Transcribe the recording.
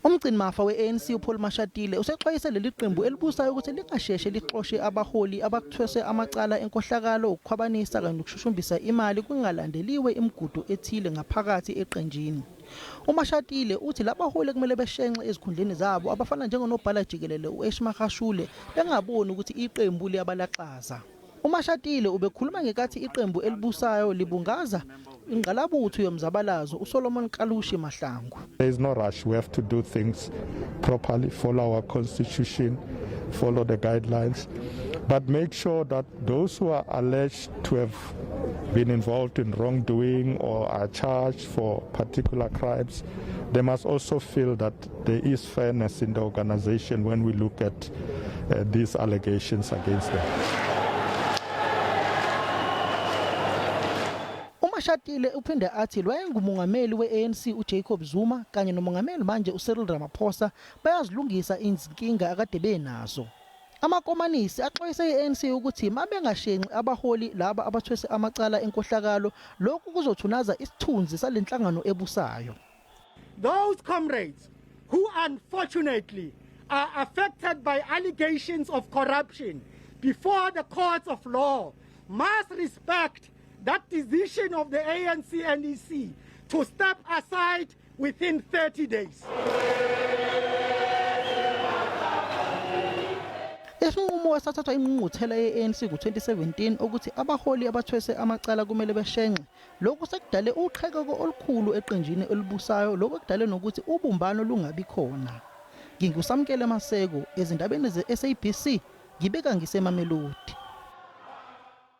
Umgcinimafa weANC uPaul Mashatile usexwayise leli qembu elibusayo ukuthi lingasheshe lixoxe abaholi abathwese amacala enkohlakalo ukukhwabanisa kanye nokushushumbisa imali kungalandeliwe imigudu ethile ngaphakathi eqenjini. UMashatile uthi labaholi kumele beshenxe ezikhundleni zabo abafana njengonobhala jikelele uAce Magashule bengaboni ukuthi iqembu liyabalaxaza. UMashatile ubekhuluma ngekathi iqembu elibusayo libungaza ingqalabutho yomzabalazo uSolomon Kalushi Mahlangu. There is no rush. We have to do things properly, follow our constitution, follow the guidelines, but make sure that those who are alleged to have been involved in wrongdoing or are charged for particular crimes, they must also feel that there is fairness in the organization when we look at these allegations against them. Mashatile uphinde athi wayengumongameli weANC uJacob Zuma kanye nomongameli manje uCyril Ramaphosa bayazilungisa izinkinga akade benazo. Amakomanisi axwayise iANC ukuthi mabengashenxi abaholi laba abathwese amacala enkohlakalo lokhu kuzothunaza isithunzi salenhlangano ebusayo. Those comrades who unfortunately are affected by allegations of corruption before the courts of law must respect that decision of the ANC and EC to step aside within 30 days. Isinqumo wasathathwa ingqungquthela yeANC ngo-2017 ukuthi abaholi abathwese amacala kumele beshenxe. Lokhu sekudale uqhekeko olukhulu eqenjini elibusayo lokho kudale nokuthi ubumbano lungabi khona. Ngingusamkele Maseko ezindabeni ze-SABC ngibeka ngisemamelodi.